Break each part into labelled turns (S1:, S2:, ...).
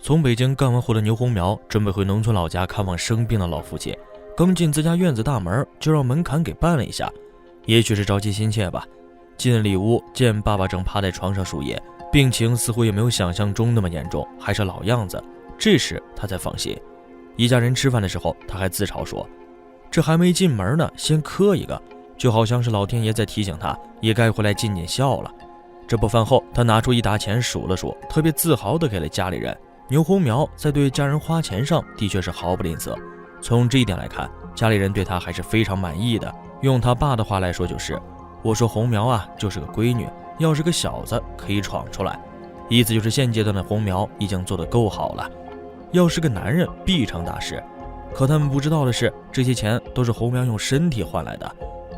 S1: 从北京干完活的牛红苗准备回农村老家看望生病的老父亲，刚进自家院子大门，就让门槛给绊了一下。也许是着急心切吧，进里屋见爸爸正趴在床上输液，病情似乎也没有想象中那么严重，还是老样子。这时他才放心。一家人吃饭的时候，他还自嘲说，这还没进门呢，先磕一个，就好像是老天爷在提醒他也该回来尽尽孝了。这不饭后，他拿出一沓钱数了数，特别自豪地给了家里人。牛红苗在对家人花钱上的确是毫不吝啬，从这一点来看，家里人对他还是非常满意的。用他爸的话来说就是，我说红苗啊就是个闺女，要是个小子可以闯出来，意思就是现阶段的红苗已经做得够好了，要是个男人必成大事。可他们不知道的是，这些钱都是红苗用身体换来的。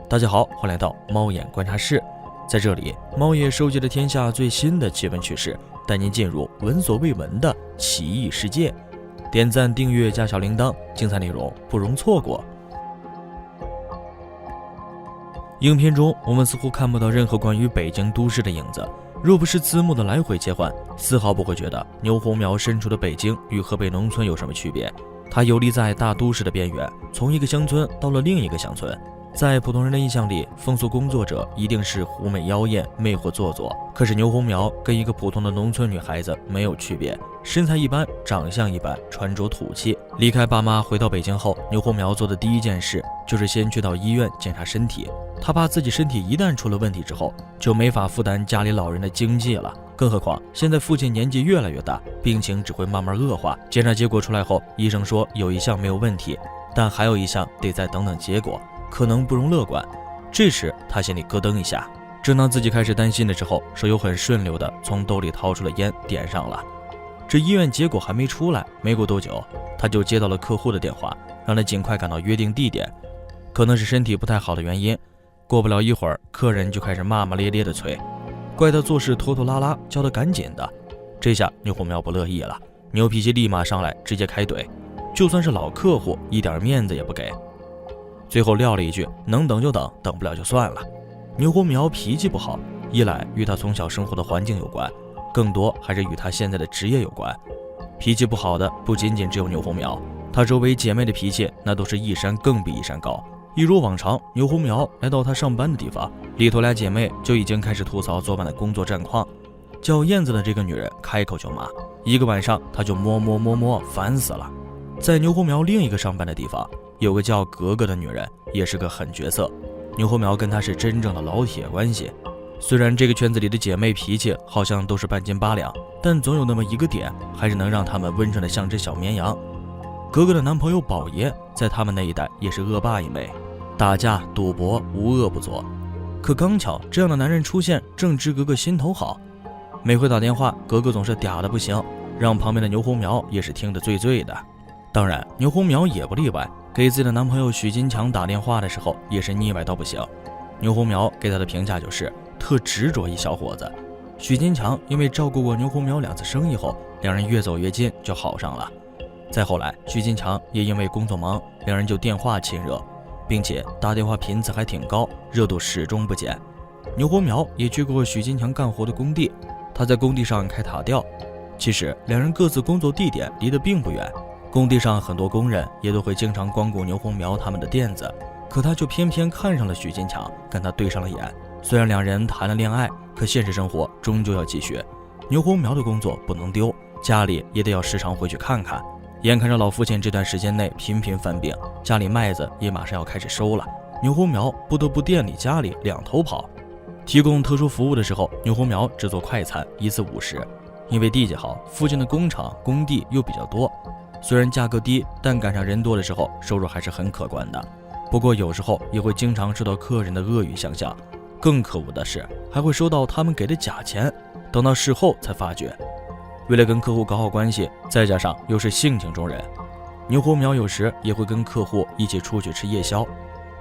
S1: 大家好，欢迎来到猫眼观察室，在这里猫也收集了天下最新的奇闻趣事，带您进入闻所未闻的奇异世界。点赞订阅加小铃铛，精彩内容不容错过。影片中我们似乎看不到任何关于北京都市的影子，若不是字幕的来回切换，丝毫不会觉得牛红苗身处的北京与河北农村有什么区别。它游离在大都市的边缘，从一个乡村到了另一个乡村。在普通人的印象里，风俗工作者一定是狐媚妖艳、魅惑做作。可是牛红苗跟一个普通的农村女孩子没有区别，身材一般，长相一般，穿着土气。离开爸妈回到北京后，牛红苗做的第一件事就是先去到医院检查身体。他怕自己身体一旦出了问题之后，就没法负担家里老人的经济了。更何况现在父亲年纪越来越大，病情只会慢慢恶化。检查结果出来后，医生说有一项没有问题，但还有一项得再等等结果，可能不容乐观。这时他心里咯噔一下，正当自己开始担心的时候，手又很顺溜的从兜里掏出了烟，点上了。这医院结果还没出来，没过多久他就接到了客户的电话，让他尽快赶到约定地点。可能是身体不太好的原因，过不了一会儿，客人就开始骂骂咧咧的催，怪他做事拖拖拉拉，叫他赶紧的。这下牛红苗不乐意了，牛脾气立马上来，直接开怼，就算是老客户，一点面子也不给。最后撂了一句，能等就等，等不了就算了。牛红苗脾气不好，一来与他从小生活的环境有关，更多还是与他现在的职业有关。脾气不好的不仅仅只有牛红苗，他周围姐妹的脾气那都是一山更比一山高。一如往常，牛红苗来到他上班的地方，里头俩姐妹就已经开始吐槽昨晚的工作战况。叫燕子的这个女人开口就骂，一个晚上她就摸，烦死了。在牛红苗另一个上班的地方，有个叫格格的女人，也是个狠角色。牛红苗跟她是真正的老铁关系。虽然这个圈子里的姐妹脾气好像都是半斤八两，但总有那么一个点，还是能让她们温顺的像只小绵羊。格格的男朋友宝爷在他们那一代也是恶霸一枚，打架赌博无恶不作。可刚巧这样的男人出现，正值格格心头好。每回打电话，格格总是嗲的不行，让旁边的牛红苗也是听得醉醉的。当然牛红苗也不例外，给自己的男朋友许金强打电话的时候也是腻歪到不行。牛红苗给他的评价就是特执着一小伙子。许金强因为照顾过牛红苗2次生意后，两人越走越近，就好上了。再后来许金强也因为工作忙，两人就电话亲热，并且打电话频次还挺高，热度始终不减。牛红苗也去过许金强干活的工地，他在工地上开塔吊。其实两人各自工作地点离得并不远，工地上很多工人也都会经常光顾牛红苗他们的店子，可他就偏偏看上了许金强，跟他对上了眼。虽然两人谈了恋爱，可现实生活终究要继续。牛红苗的工作不能丢，家里也得要时常回去看看。眼看着老父亲这段时间内频频犯病，家里麦子也马上要开始收了，牛红苗不得不店里家里两头跑。提供特殊服务的时候，牛红苗只做快餐，一次50。因为地界好，附近的工厂工地又比较多，虽然价格低，但赶上人多的时候收入还是很可观的。不过有时候也会经常受到客人的恶语相向，更可恶的是还会收到他们给的假钱，等到事后才发觉。为了跟客户搞好关系，再加上又是性情中人，牛红苗有时也会跟客户一起出去吃夜宵。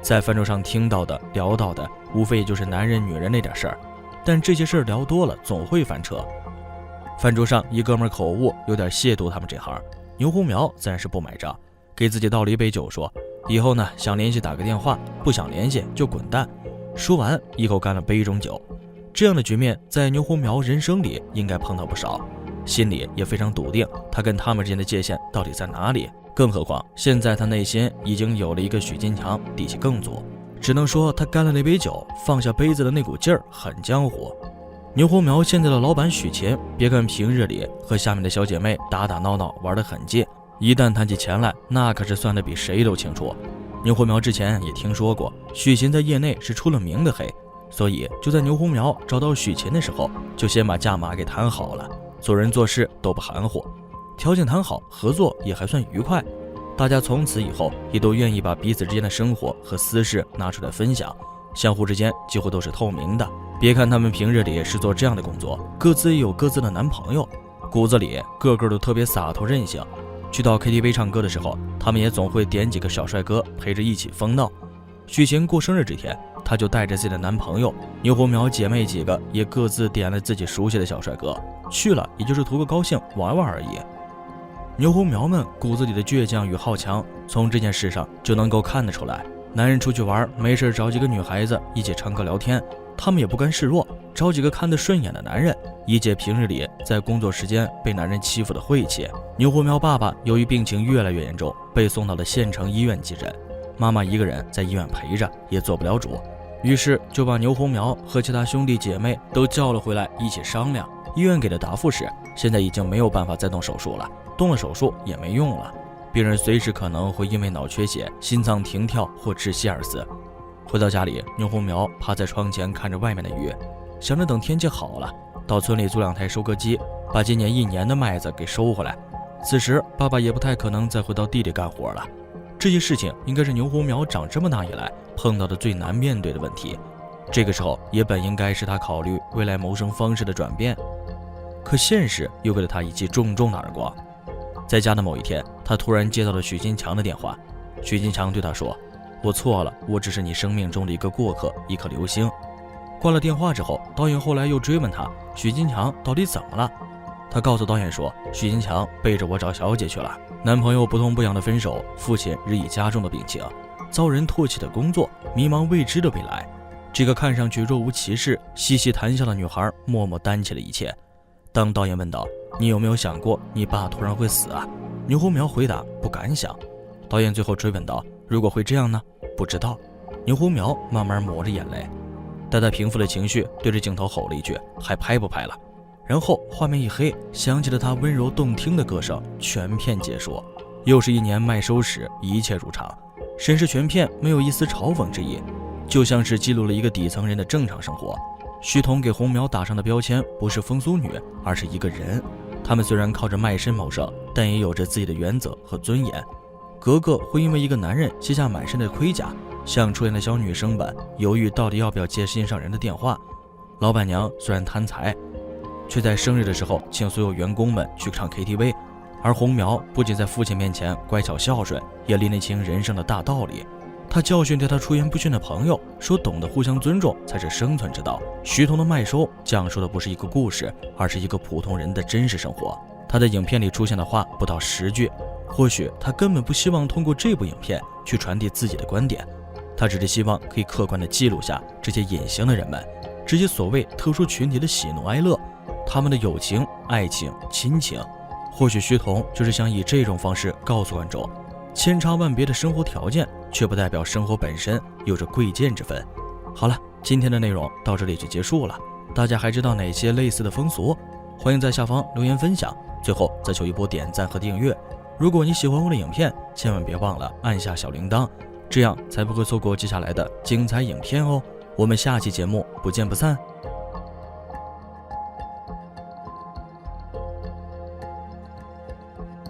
S1: 在饭桌上听到的聊到的无非也就是男人女人那点事儿，但这些事儿聊多了总会翻车。饭桌上一哥们口误，有点亵渎他们这行，牛红苗自然是不买账，给自己倒了一杯酒说，以后呢想联系打个电话，不想联系就滚蛋。说完一口干了杯中酒。这样的局面在牛红苗人生里应该碰到不少，心里也非常笃定他跟他们之间的界限到底在哪里。更何况现在他内心已经有了一个许金强，底气更足，只能说他干了那杯酒，放下杯子的那股劲儿很江湖。牛红苗现在的老板许勤，别看平日里和下面的小姐妹打打闹闹玩得很近，一旦谈起钱来，那可是算得比谁都清楚。牛红苗之前也听说过许勤在业内是出了名的黑，所以就在牛红苗找到许勤的时候，就先把价码给谈好了，做人做事都不含糊，条件谈好，合作也还算愉快。大家从此以后也都愿意把彼此之间的生活和私事拿出来分享，相互之间几乎都是透明的。别看他们平日里是做这样的工作，各自也有各自的男朋友，骨子里个个都特别洒脱任性。去到 KTV 唱歌的时候，他们也总会点几个小帅哥陪着一起疯闹。许晴过生日这天，她就带着自己的男朋友，牛红苗姐妹几个也各自点了自己熟悉的小帅哥，去了也就是图个高兴玩玩而已。牛红苗们骨子里的倔强与好强，从这件事上就能够看得出来。男人出去玩没事找几个女孩子一起唱歌聊天，他们也不甘示弱，找几个看得顺眼的男人，以解平日里在工作时间被男人欺负的晦气。牛红苗爸爸由于病情越来越严重，被送到了县城医院急诊，妈妈一个人在医院陪着也做不了主，于是就把牛红苗和其他兄弟姐妹都叫了回来一起商量。医院给的答复是，现在已经没有办法再动手术了，动了手术也没用了，病人随时可能会因为脑缺血、心脏停跳或窒息而死。回到家里，牛红苗趴在窗前看着外面的雨，想着等天气好了，到村里租2台收割机，把今年1年的麦子给收回来。此时爸爸也不太可能再回到地里干活了。这些事情应该是牛红苗长这么大以来碰到的最难面对的问题，这个时候也本应该是他考虑未来谋生方式的转变，可现实又给了他一记重重的耳光。在家的某一天，他突然接到了许金强的电话。许金强对他说，我错了，我只是你生命中的一个过客，一颗流星。挂了电话之后，导演后来又追问他，许金强到底怎么了？他告诉导演说，许金强背着我找小姐去了，男朋友不痛不痒的分手，父亲日益加重的病情，遭人唾弃的工作，迷茫未知的未来。这个看上去若无其事、嘻嘻谈笑的女孩默默担起了一切。当导演问道，你有没有想过你爸突然会死啊？牛红苗回答，不敢想。导演最后追问道，如果会这样呢？不知道。牛红苗慢慢抹着眼泪，待他平复了情绪，对着镜头吼了一句，还拍不拍了？然后画面一黑，响起了他温柔动听的歌声，全片结束。又是1年麦收时，一切如常，审视全片没有一丝嘲讽之意，就像是记录了一个底层人的正常生活。徐彤给红苗打上的标签不是风俗女，而是一个人。他们虽然靠着卖身谋生，但也有着自己的原则和尊严。格格会因为一个男人卸下满身的盔甲，像出演的小女生般犹豫到底要不要接心上人的电话。老板娘虽然贪财，却在生日的时候请所有员工们去唱 KTV， 而红苗不仅在父亲面前乖巧孝顺，也拎得清人生的大道理。他教训对他出言不逊的朋友说，懂得互相尊重才是生存之道。徐彤的麦收讲述的不是一个故事，而是一个普通人的真实生活。他的影片里出现的话不到10句，或许他根本不希望通过这部影片去传递自己的观点，他只是希望可以客观地记录下这些隐形的人们，这些所谓特殊群体的喜怒哀乐，他们的友情、爱情、亲情。或许徐彤就是想以这种方式告诉观众，千差万别的生活条件却不代表生活本身有着贵贱之分。好了，今天的内容到这里就结束了，大家还知道哪些类似的风俗？欢迎在下方留言分享，最后再求一波点赞和订阅。如果你喜欢我的影片，千万别忘了按下小铃铛，这样才不会错过接下来的精彩影片哦。我们下期节目不见不散。